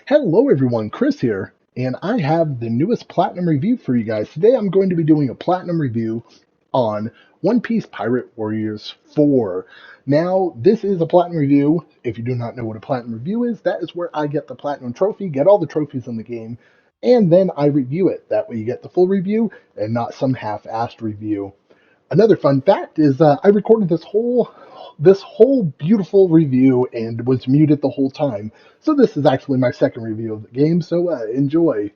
Hello everyone, Chris here, and I have the newest Platinum review for you guys. Today I'm going to be doing a Platinum review on One Piece Pirate Warriors 4. Now, this is a Platinum review. If you do not know what a Platinum review is, that is where I get the Platinum trophy, get all the trophies in the game, and then I review it. That way you get the full review and not some half-assed review. Another fun fact is I recorded this whole beautiful review and was muted the whole time. So this is actually my second review of the game. So enjoy.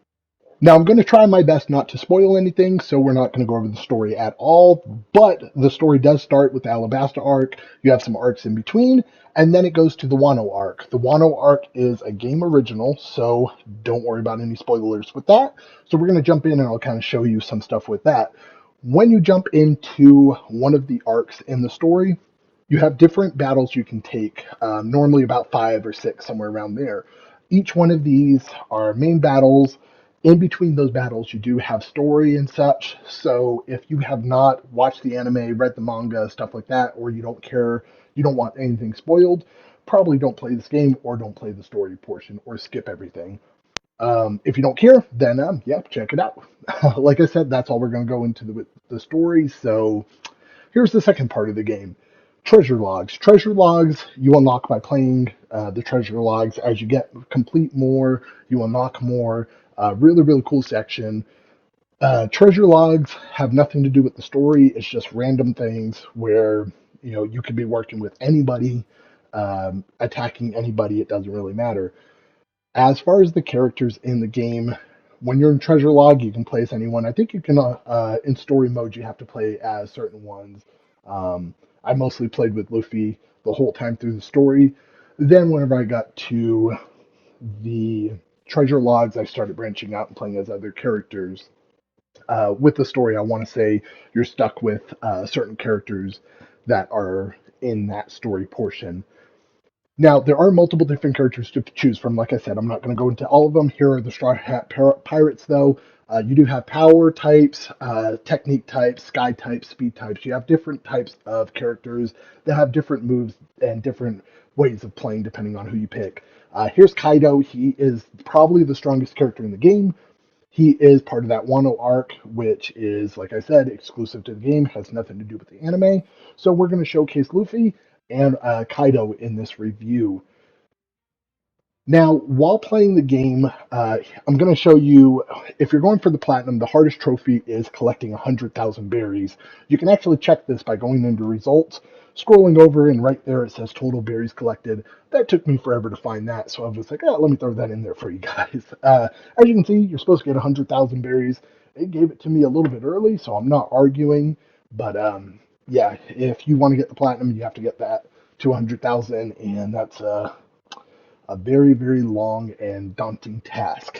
Now I'm going to try my best not to spoil anything, so we're not going to go over the story at all. But the story does start with the Alabasta arc. You have some arcs in between, and then it goes to the Wano arc. The Wano arc is a game original, so don't worry about any spoilers with that. So we're going to jump in, and I'll kind of show you some stuff with that. When you jump into one of the arcs in the story, you have different battles you can take, normally about 5 or 6, somewhere around there. Each one of these are main battles. In between those battles, you do have story and such. So if you have not watched the anime, read the manga, stuff like that, or you don't care, you don't want anything spoiled, probably don't play this game or don't play the story portion or skip everything. If you don't care, then yeah, check it out. Like I said, that's all we're going to go into the story. So here's the second part of the game. Treasure logs. Treasure logs you unlock by playing the treasure logs. As you get complete more, you unlock more. Really, really cool section. Treasure logs have nothing to do with the story. It's just random things where you could be working with anybody, attacking anybody. It doesn't really matter. As far as the characters in the game, when you're in treasure log, you can play as anyone. I think you can in story mode you have to play as certain ones. I mostly played with Luffy the whole time through the story. Then whenever I got to the treasure logs, I started branching out and playing as other characters. With the story, I want to say you're stuck with certain characters that are in that story portion. Now, there are multiple different characters to choose from. Like I said, I'm not going to go into all of them. Here are the Straw Hat Pirates, though. You do have power types, technique types, sky types, speed types. You have different types of characters that have different moves and different ways of playing depending on who you pick. Here's Kaido. He is probably the strongest character in the game. He is part of that Wano Arc, which is, like I said, exclusive to the game, has nothing to do with the anime. So we're going to showcase Luffy and Kaido in this review. Now, while playing the game, I'm going to show you, if you're going for the platinum, the hardest trophy is collecting 100,000 berries. You can actually check this by going into results, scrolling over, and right there it says total berries collected. That took me forever to find that, so I was like, let me throw that in there for you guys. As you can see, you're supposed to get 100,000 berries. It gave it to me a little bit early, so I'm not arguing, but yeah, if you want to get the platinum, you have to get that to 100,000, and that's a very, very long and daunting task.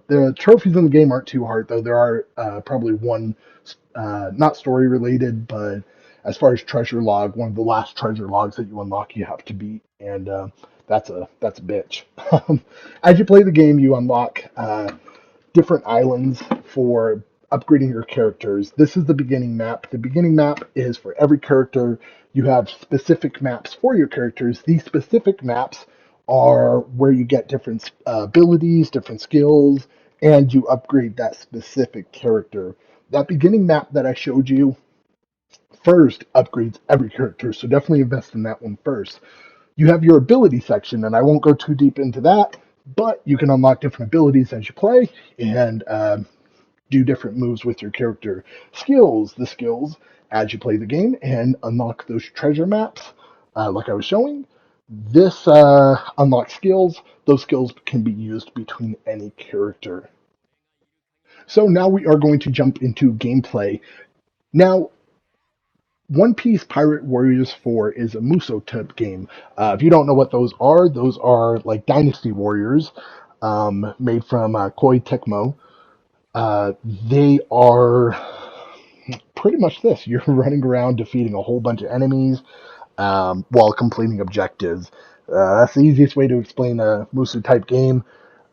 The trophies in the game aren't too hard, though. There are probably one, not story related, but as far as treasure log, one of the last treasure logs that you unlock, you have to beat, and that's a bitch. As you play the game, you unlock different islands for upgrading your characters. This is the beginning map. The beginning map is for every character. You have specific maps for your characters. These specific maps are where you get different abilities, different skills, and you upgrade that specific character. That beginning map that I showed you first upgrades every character, so definitely invest in that one first. You have your ability section, and I won't go too deep into that, but you can unlock different abilities as you play and do different moves with your character. The skills as you play the game and unlock those treasure maps, like I was showing. This unlocks skills. Those skills can be used between any character. So now we are going to jump into gameplay. Now, One Piece Pirate Warriors 4 is a Muso type game. If you don't know what those are like Dynasty Warriors made from Koei Tecmo. They are pretty much this. You're running around defeating a whole bunch of enemies while completing objectives. That's the easiest way to explain a Musu type game.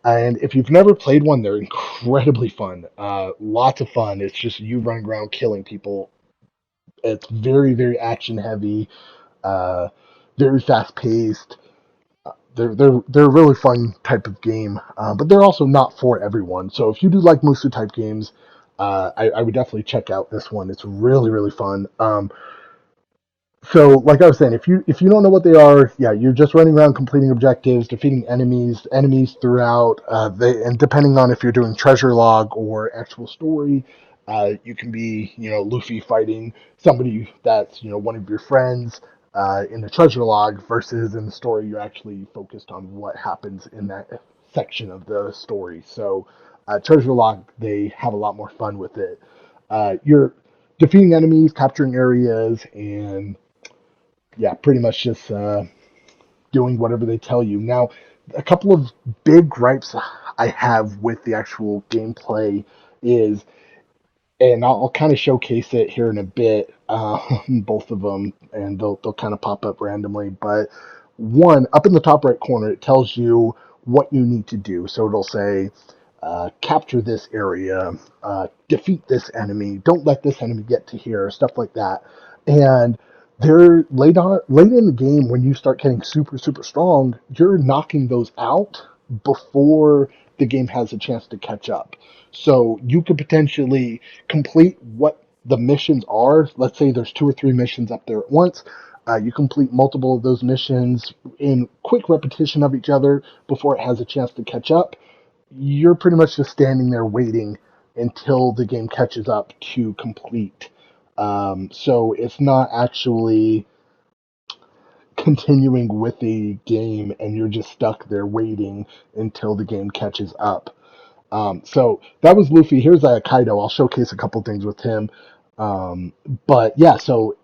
And if you've never played one, they're incredibly fun. Lots of fun. It's just you running around killing people. It's very, very action heavy, very fast paced. they're a really fun type of game, but they're also not for everyone. So if you do like Musu type games, I would definitely check out this one. It's really really fun. So, like I was saying, if you don't know what they are, yeah, you're just running around completing objectives, defeating enemies throughout. And depending on if you're doing treasure log or actual story, you can be Luffy fighting somebody that's one of your friends in the treasure log versus in the story you're actually focused on what happens in that section of the story. So, treasure log they have a lot more fun with it. You're defeating enemies, capturing areas, and yeah, pretty much just doing whatever they tell you. Now, a couple of big gripes I have with the actual gameplay is, and I'll kind of showcase it here in a bit, both of them, and they'll kind of pop up randomly. But one, up in the top right corner, it tells you what you need to do. So it'll say, capture this area, defeat this enemy, don't let this enemy get to here, stuff like that. And they're late in the game when you start getting super super strong, you're knocking those out before the game has a chance to catch up. So you could potentially complete what the missions are. Let's say there's two or three missions up there at once. You complete multiple of those missions in quick repetition of each other before it has a chance to catch up. You're pretty much just standing there waiting until the game catches up to complete. So it's not actually continuing with the game, and you're just stuck there waiting until the game catches up. So that was Luffy. Here's Kaido. I'll showcase a couple things with him. Um, but yeah, so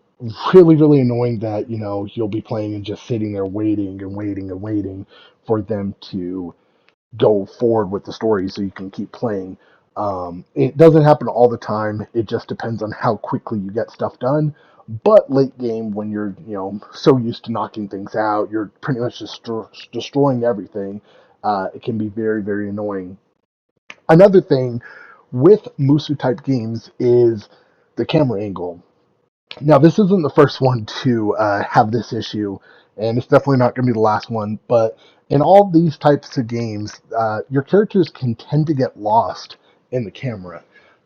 really, really annoying that you'll be playing and just sitting there waiting and waiting and waiting for them to go forward with the story so you can keep playing. It doesn't happen all the time. It just depends on how quickly you get stuff done. But late game, when you're so used to knocking things out, you're pretty much just destroying everything. It can be very very annoying. Another thing with Musu type games is the camera angle. Now, this isn't the first one to have this issue, and it's definitely not going to be the last one. But in all these types of games, your characters can tend to get lost in the camera.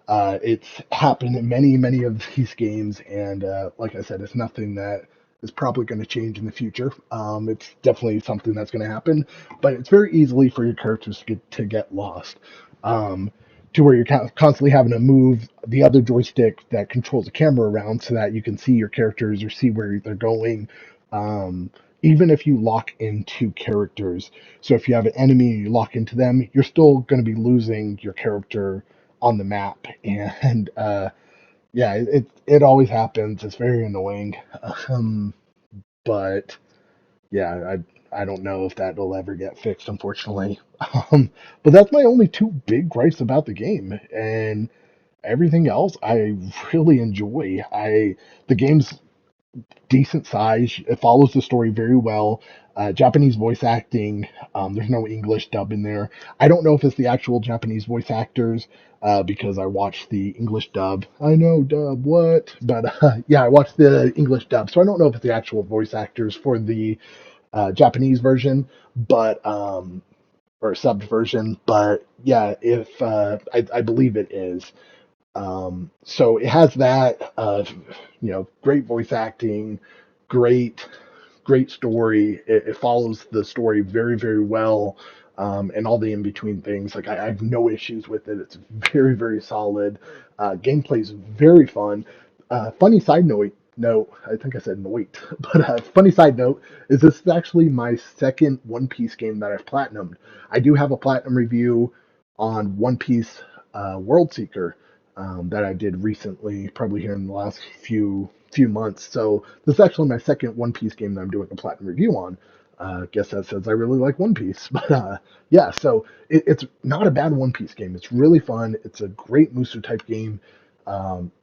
It's happened in many, many of these games, and like I said, it's nothing that is probably going to change in the future. It's definitely something that's going to happen, but it's very easily for your characters to get lost. Um, to where you're constantly having to move the other joystick that controls the camera around so that you can see your characters or see where they're going. Even if you lock into characters, so if you have an enemy and you lock into them, you're still going to be losing your character on the map. And yeah, it always happens. It's very annoying. Um, but yeah, I don't know if that'll ever get fixed, unfortunately. But that's my only two big gripes about the game, and everything else I really enjoy. The game's decent size. It follows the story very well. Japanese voice acting. There's no English dub in there. I don't know if it's the actual Japanese voice actors because I watched the English dub. I know dub what, but yeah, I watched the English dub, so I don't know if it's the actual voice actors for the Japanese version, but or subbed version. But yeah, if I believe it is. So it has that, great voice acting, great, great story. It follows the story very, very well, and all the in between things. Like I have no issues with it. It's very, very solid. Gameplay is very fun. Funny side note. No, I think I said noit, but funny side note is this is actually my second One Piece game that I've platinumed. I do have a platinum review on One Piece World Seeker that I did recently, probably here in the last few months. So this is actually my second One Piece game that I'm doing a platinum review on. Guess that says I really like One Piece, but yeah. So it's not a bad One Piece game. It's really fun. It's a great Musu type game.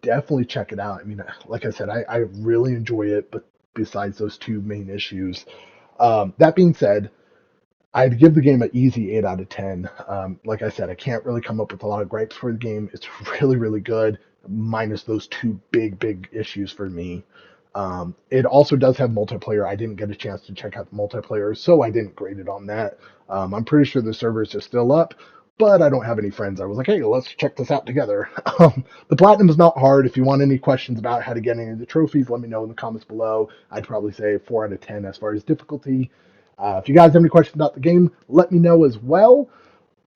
Definitely check it out. I mean, like I said, I really enjoy it. But besides those two main issues, that being said, I'd give the game an easy 8 out of 10. Like I said, I can't really come up with a lot of gripes for the game. It's really, really good, minus those two big, big issues for me. It also does have multiplayer. I didn't get a chance to check out the multiplayer, so I didn't grade it on that. I'm pretty sure the servers are still up, but I don't have any friends. I was like, hey, let's check this out together. The platinum is not hard. If you want any questions about how to get any of the trophies, let me know in the comments below. I'd probably say 4 out of 10 as far as difficulty. If you guys have any questions about the game, let me know as well.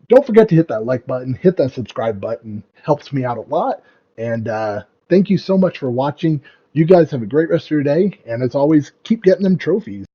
Don't forget to hit that like button, hit that subscribe button. Helps me out a lot. And thank you so much for watching. You guys have a great rest of your day. And as always, keep getting them trophies.